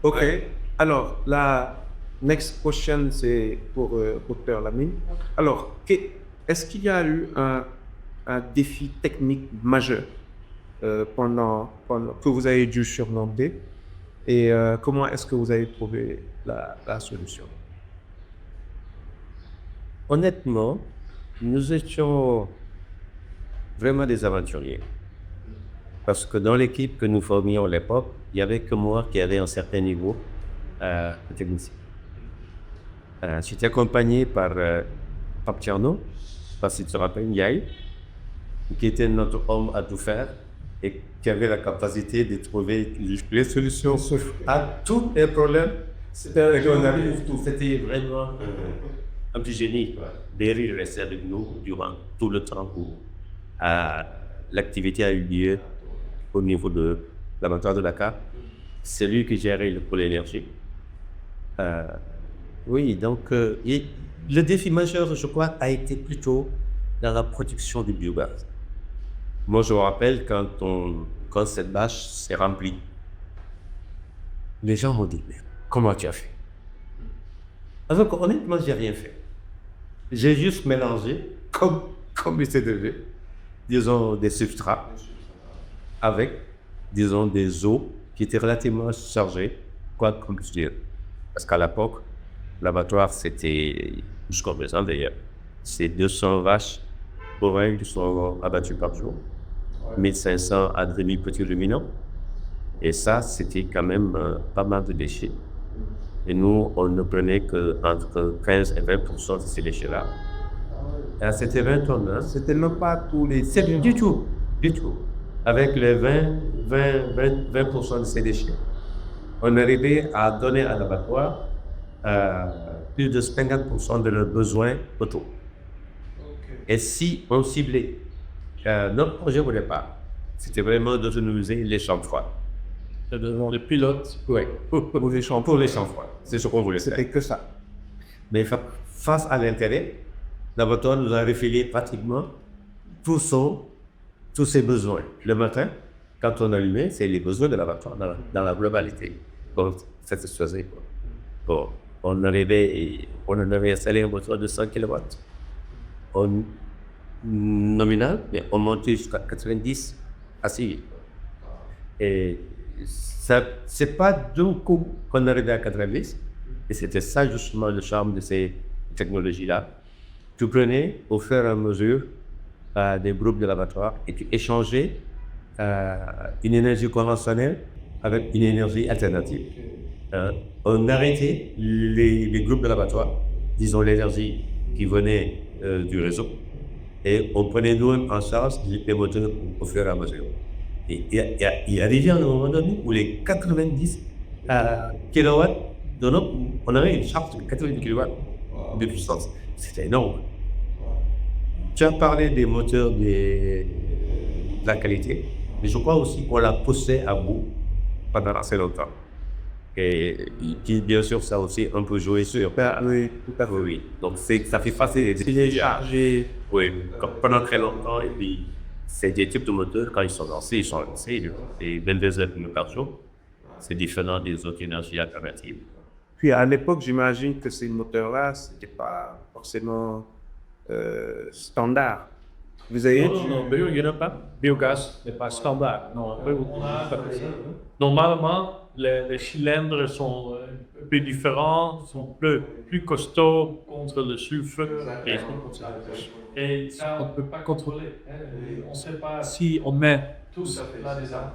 OK. Alors, la next question, c'est pour Dr. Lamine. Alors, est-ce qu'il y a eu un défi technique majeur que vous avez dû surmonter et comment est-ce que vous avez trouvé la solution? Honnêtement, nous étions vraiment des aventuriers. Parce que dans l'équipe que nous formions à l'époque, il n'y avait que moi qui avait un certain niveau de technicien. J'étais accompagné par Pape Tcherno, parce que tu te rappelles, Ndiaye, qui était notre homme à tout faire et qui avait la capacité de trouver les solutions à tous les problèmes. C'était vraiment un petit génie. Derry restait avec nous durant tout le temps où l'activité a eu lieu au niveau de l'abattoir de Dakar. C'est lui qui gérait le pôle énergie. Oui, donc le défi majeur, je crois, a été plutôt dans la production du biogaz. Moi, je me rappelle quand cette bâche s'est remplie, les gens m'ont dit, mais comment tu as fait? Alors qu'honnêtement, j'ai rien fait. J'ai juste mélangé, comme il s'est devait, disons, des substrats avec, disons, des eaux qui étaient relativement chargées, quoi qu'on puisse dire. Parce qu'à l'époque, l'abattoir, c'était, jusqu'à présent d'ailleurs, c'est 200 vaches bovines qui sont abattues par jour, 1500 à 2000 petits ruminants. Et ça, c'était quand même pas mal de déchets. Et nous, on ne prenait qu'entre 15 et 20% de ces déchets-là. Et c'était 20 tonnes. Hein. C'était même pas tous les... C'est du tout. Avec les 20% de ces déchets, on arrivait à donner à l'abattoir plus de 50% de leurs besoins totaux. Et si on ciblait notre projet au départ, c'était vraiment d'autonomiser les champs froids. C'est devant les pilotes. Oui, pour les champs froids. C'est ce qu'on voulait faire. C'était que ça. Mais face à l'intérêt, l'abattoir nous a refilé pratiquement tous ses besoins. Le matin, quand on allumait, c'est les besoins de l'abattoir dans la globalité. Donc, ça se faisait. Bon, on avait installé un moteur de 100 kW nominal, mais on montait jusqu'à 90 assis. Et ça, c'est pas d'un coup qu'on arrivait à 90, et c'était ça justement le charme de ces technologies-là. Tu prenais au fur et à mesure des groupes de l'abattoir et tu échangeais une énergie conventionnelle avec une énergie alternative. On arrêtait les groupes de l'abattoir, disons l'énergie qui venait du réseau, et on prenait nous en charge les moteurs au fur et à mesure. Et il est arrivé à un moment donné où les 90 kW de notre, on avait une charge de 90 kW de puissance. C'était énorme. Tu as parlé des moteurs de la qualité, mais je crois aussi qu'on l'a poussé à bout pendant assez longtemps. Et qui, bien sûr, ça aussi un peu joué sur. Oui, tout à fait. Oui. Donc, ça fait facile de télécharger pendant très longtemps. Et puis, c'est des types de moteurs, quand ils sont lancés, et 22 heures par jour. C'est différent des autres énergies alternatives. Puis à l'époque, j'imagine que ces moteurs-là, c'était pas forcément standard. Vous avez Non, il n'y en a pas. Biogaz n'est pas standard. Non, normalement, les cylindres sont un peu différents, sont plus costauds contre le sulfure. Et ça, on ne peut pas contrôler. On ne sait pas si on met tous là-dedans.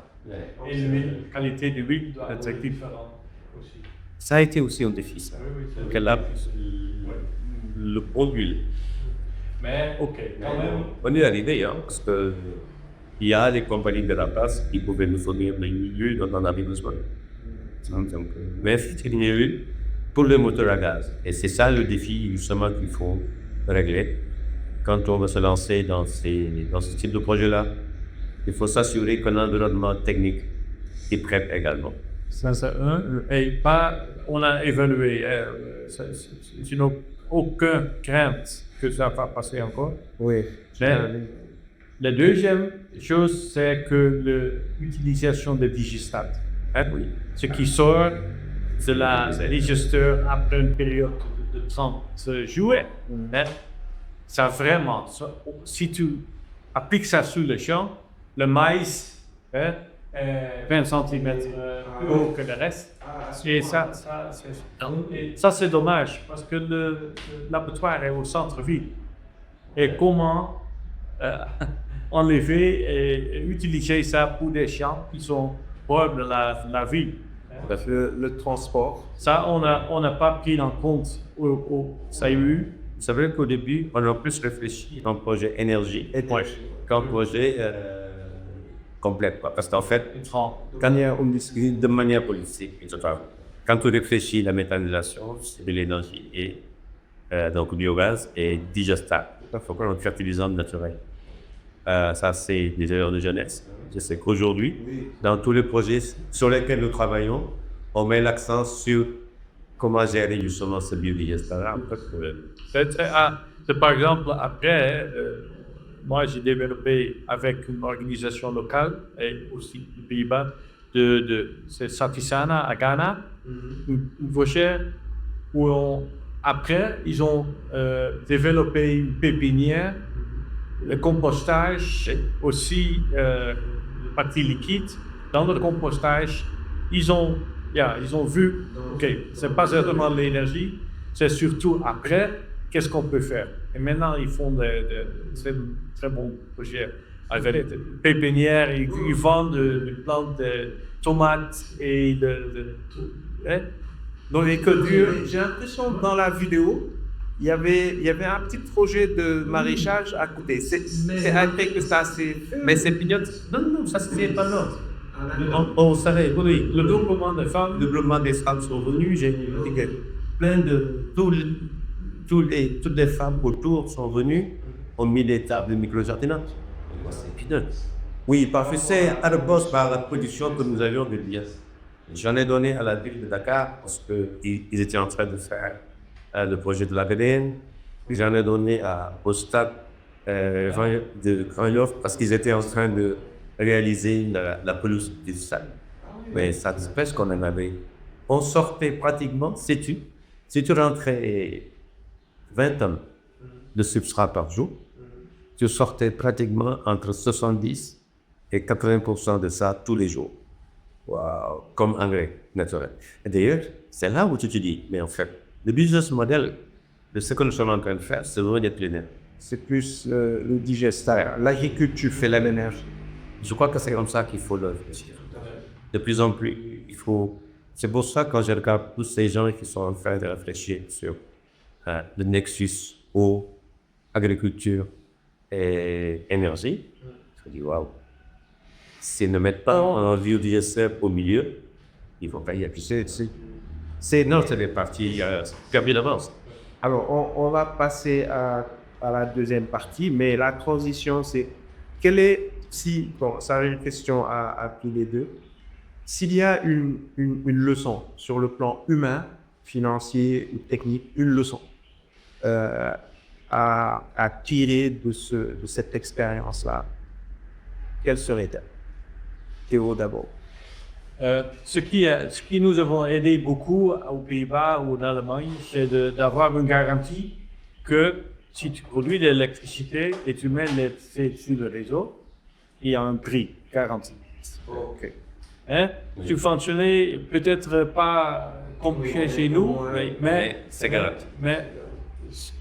Et l'huile, la qualité de l'huile doit être différente aussi. Ça a été aussi un défi, ça. Qu'elle a le bon huile. Mais, ok, quand même. On est arrivé, hein, parce que il y a des compagnies de la place qui pouvaient nous fournir l'huile dont on avait besoin. Mais c'était une huile pour le moteur à gaz. Et c'est ça le défi, justement, qu'il faut régler. Quand on va se lancer dans ce type de projet-là, il faut s'assurer que l'environnement technique est prêt également. Ça, c'est un. Et pas, on a évalué. Tu n'as aucune crainte que ça va passer encore. Oui. Mais la deuxième chose, c'est que l'utilisation de digistat Hein? Ce qui sort de la régisseur après une période de 30 jours, hein? Ça vraiment, si tu appliques ça sur le champ, le maïs, hein, 20 cm plus haut que le reste. Et ça c'est dommage parce que l'abattoir est au centre-ville. Et comment enlever et utiliser ça pour des champs qui sont hors de la ville. Le transport. Ça, on n'a pas pris en compte au SAIU. C'est vrai qu'au début, on a plus réfléchi dans le projet énergie qu'un projet complet. Parce qu'en fait, quand on discute de manière politique, quand on réfléchit à la méthanisation, c'est de l'énergie et donc le biogaz est digestable. Il faut qu'on fertilisant naturel. Ça, c'est des erreurs de jeunesse. Je sais qu'aujourd'hui, dans tous les projets sur lesquels nous travaillons, on met l'accent sur comment gérer justement ce biodigesteur. Par exemple, après, moi j'ai développé avec une organisation locale et aussi aux Pays-Bas, c'est Satisana à Ghana, une vauchère où après ils ont développé une pépinière, le compostage aussi, partie liquide. Dans le compostage, ils ont vu, ok, c'est pas seulement l'énergie, c'est surtout après, qu'est-ce qu'on peut faire. Et maintenant, ils font des très bons projets avec des pépinières, ils vendent des plantes de tomates et donc les cultures. J'ai l'impression que dans la vidéo, il y avait un petit projet de maraîchage à côté. C'est après que ça s'est fait. Mais c'est pignotte. Non, ça c'est pas notre. On savait, oui, le développement des femmes sont venus. J'ai dit que plein de toutes les femmes autour sont venues, ont mis des tables de micro-jardinage. C'est pignotte. Oui, parce que c'est à la base par la production que nous avions de liesse. J'en ai donné à la ville de Dakar parce qu'ils étaient en train de faire le projet de la Bédène. J'en ai donné au stade de Grand Yoff parce qu'ils étaient en train de réaliser la pelouse du stade. Mais ça ne fait qu'on en avait. On sortait pratiquement, si tu rentrais 20 tonnes de substrat par jour, tu sortais pratiquement entre 70 et 80% de ça tous les jours. Wow, comme engrais naturel. Et d'ailleurs, c'est là où tu te dis, mais en fait, le business model de ce que nous sommes en train de faire, c'est loin d'être linéaire. C'est plus le digesteur. L'agriculture fait la ménage. Je crois que c'est comme ça qu'il faut le réfléchir. De plus en plus, il faut. C'est pour ça que quand je regarde tous ces gens qui sont en train de réfléchir sur le nexus eau, agriculture et énergie, je me dis waouh. S'ils ne mettent pas un biodigesteur au milieu, ils vont pas y appuyer. Non, c'est des parties permis d'avance. Alors, on va passer à la deuxième partie, mais la transition, c'est ça a une question à tous les deux. S'il y a une leçon sur le plan humain, financier ou technique, une leçon à tirer de cette expérience-là, quelle serait-elle? Théo d'abord. Ce qui nous avons aidé beaucoup aux Pays-Bas ou en Allemagne, c'est d'avoir une garantie que si tu produis de l'électricité et tu mets l'électricité sur le réseau, il y a un prix garanti. Ok. Hein? Tu fonctionnais peut-être pas comme chez nous, mais c'est garanti. Mais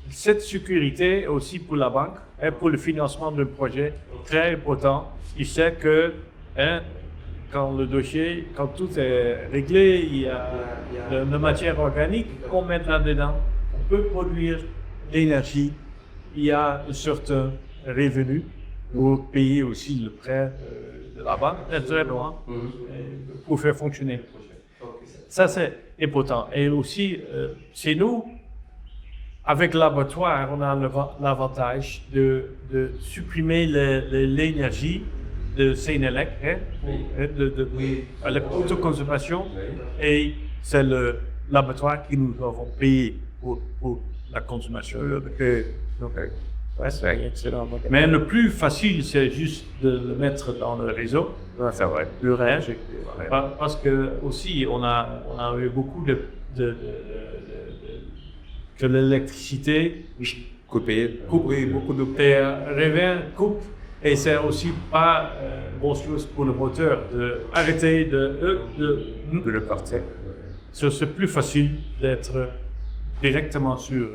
cette sécurité aussi pour la banque et pour le financement d'un projet très important. Il sait que quand le dossier, quand tout est réglé, il y a de matière organique qu'on met là-dedans. On peut produire l'énergie. Il y a un certain revenu pour payer aussi le prêt de la banque, très loin, pour faire fonctionner le projet. Ça, c'est important. Et aussi, chez nous, avec le laboratoire, on a l'avantage de supprimer l'énergie de Sénélec, de l'autoconsommation, et c'est le laboratoire qui nous avons payé pour la consommation. Ouais, c'est un excellent modèle. Mais le plus facile, c'est juste de le mettre dans le réseau. Ouais, c'est vrai. Le rien. Ouais. Parce que aussi, on a eu beaucoup que l'électricité Coupé. Oui, beaucoup de revient, coupe, et c'est aussi pas bon chose pour le moteur d'arrêter de le partir. C'est plus facile d'être directement sur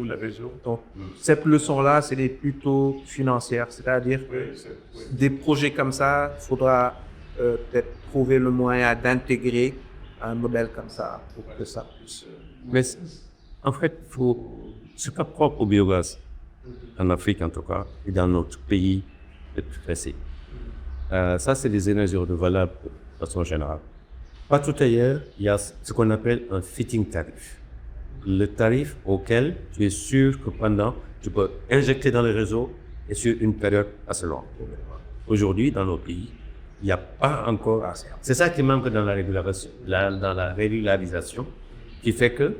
le réseau. Donc, cette leçon-là, c'est plutôt financière, c'est-à-dire des projets comme ça, il faudra peut-être trouver le moyen d'intégrer un modèle comme ça pour que ça puisse. Mais en fait, c'est pas propre au biogaz. En Afrique, en tout cas, et dans notre pays, c'est plus facile. Ça, c'est des énergies renouvelables de façon générale. Partout ailleurs, il y a ce qu'on appelle un fitting tarif. Le tarif auquel tu es sûr que tu peux injecter dans le réseau et sur une période assez longue. Aujourd'hui, dans nos pays, il n'y a pas encore assez. C'est ça qui manque dans la régularisation, qui fait que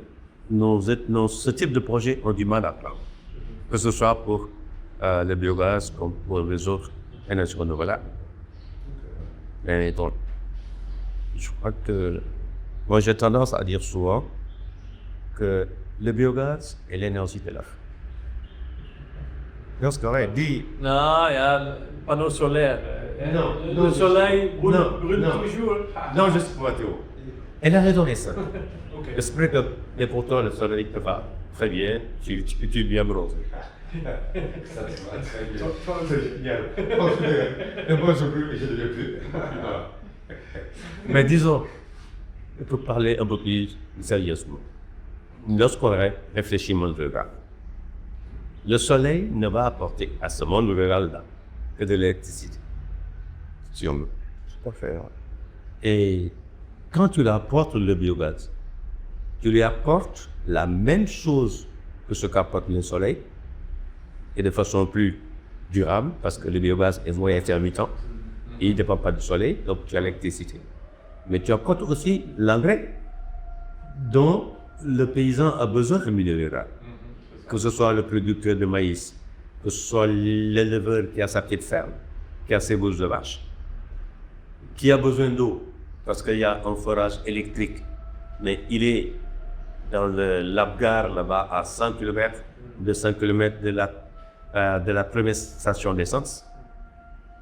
ce type de projets ont du mal à prendre. Que ce soit pour le biogaz comme pour les autres énergies renouvelables. Et donc, je crois que moi j'ai tendance à dire souvent que le biogaz est l'énergie de l'Afrique. Lorsqu'on dit Non, il y a le panneau solaire. Non, le soleil brûle non. toujours. non, je suis pas Théo. Elle a raison, ça. J'espère que, et pourtant, le soleil te va très bien, tu es bien bronzé. Ça te va très bien. C'est génial. Et moi, je ne l'ai plus. Mais disons, pour parler un peu plus sérieusement, lorsqu'on réfléchit au monde rural, le soleil ne va apporter à ce monde rural-là que de l'électricité. Si on veut. Tout à fait. Ouais. Et quand tu lui apportes le biogaz, tu lui apportes la même chose que ce qu'apporte le soleil, et de façon plus durable, parce que le biogaz est moins intermittent, et il ne dépend pas du soleil, donc tu as l'électricité. Mais tu apportes aussi l'engrais dont le paysan a besoin au milieu rural. Que ce soit le producteur de maïs, que ce soit l'éleveur qui a sa petite ferme, qui a ses bouches de vache, qui a besoin d'eau, parce qu'il y a un forage électrique, mais il est dans l'Abgar, là-bas, à 100 km, 200 km de la première station d'essence.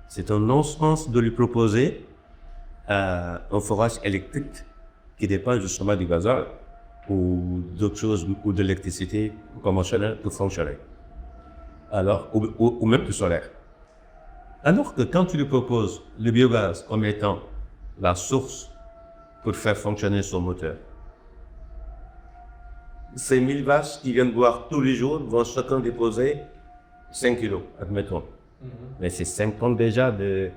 C'est un non-sens de lui proposer un forage électrique qui dépend justement du gazole ou d'autres choses, ou de l'électricité conventionnelle ou fonctionnelle. Alors, ou même du solaire. Alors que quand tu lui proposes le biogaz comme étant la source pour faire fonctionner son moteur, ces 1000 vaches qui viennent boire tous les jours vont chacun déposer 5 kilos, admettons. Mais c'est 50 déjà de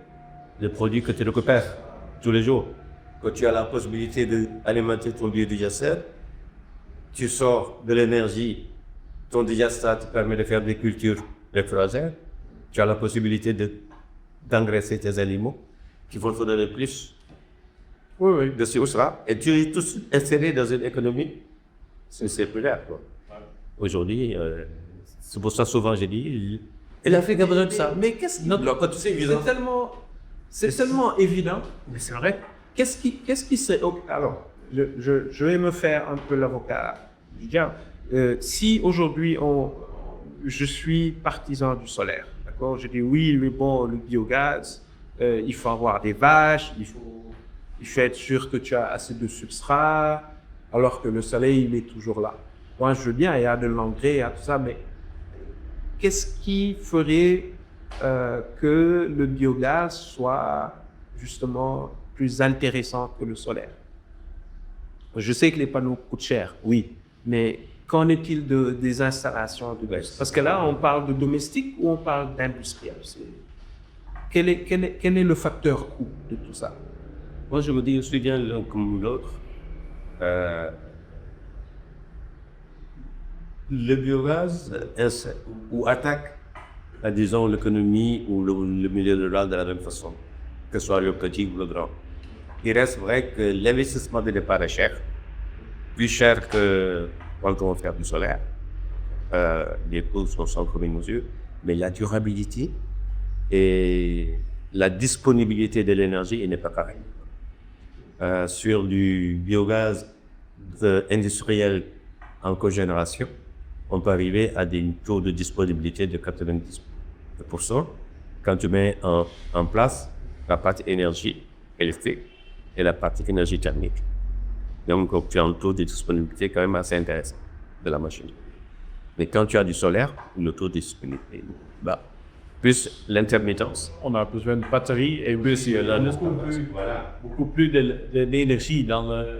produits que tu récupères tous les jours. Quand tu as la possibilité d'alimenter ton biodigesteur, tu sors de l'énergie, ton digestat te permet de faire des cultures de croisière, tu as la possibilité d'engraisser tes animaux qui vont te donner plus de surcroît, et tu es tout inséré dans une économie circulaire. Aujourd'hui, c'est pour ça souvent j'ai dit, et l'Afrique a besoin de ça. Mais qu'est-ce qui... Quand tu sais, C'est tellement évident. Mais c'est vrai. Qu'est-ce qui serait... Alors, je vais me faire un peu l'avocat du diable. Si aujourd'hui, je suis partisan du solaire, d'accord? Je dis oui, mais bon, le biogaz, il faut avoir des vaches, il faut être sûr que tu as assez de substrat, alors que le soleil, il est toujours là. Moi, je veux bien, il y a de l'engrais, il y a tout ça, mais qu'est-ce qui ferait que le biogaz soit justement plus intéressant que le solaire? Je sais que les panneaux coûtent cher, oui, mais qu'en est-il des installations de gaz? Parce que là, on parle de domestique ou on parle d'industriel? Quel est le facteur coût de tout ça? Moi, je me dis aussi bien l'un comme l'autre. Le biogaz ou attaque, disons, l'économie ou le milieu rural de la même façon, que ce soit le petit ou le grand. Il reste vrai que l'investissement de départ est cher, plus cher que quand on fait du solaire. Les coûts sont sans commune mesure. mais la durabilité et la disponibilité de l'énergie, il n'est pas pareil. Sur du biogaz industriel en cogénération, on peut arriver à des taux de disponibilité de 90% quand tu mets en place la partie énergie électrique et la partie énergie thermique. Donc, tu as un taux de disponibilité quand même assez intéressant de la machine. Mais quand tu as du solaire, le taux de disponibilité est bas. Plus l'intermittence. On a besoin de batteries et plus il y a beaucoup plus d'énergie dans le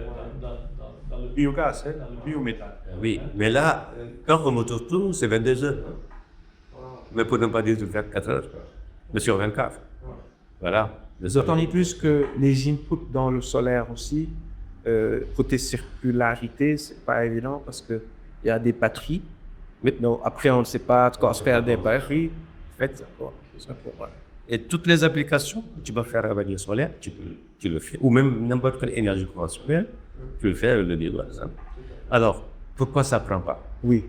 biogaz, dans le biométhane. Oui, mais là, quand un moteur tourne, c'est 22 heures. Mais pour ne pas dire de faire 4 heures, mais sur 24. Voilà. Tandis plus que les inputs dans le solaire aussi, côté circularité, c'est pas évident parce que il y a des batteries. Maintenant, après, on ne sait pas quoi se faire des batteries. En fait, Et toutes les applications que tu vas faire avec le solaire, tu le fais. Ou même n'importe quelle énergie conventionnelle, tu le fais avec le biogaz. Alors, pourquoi ça ne prend pas? Oui.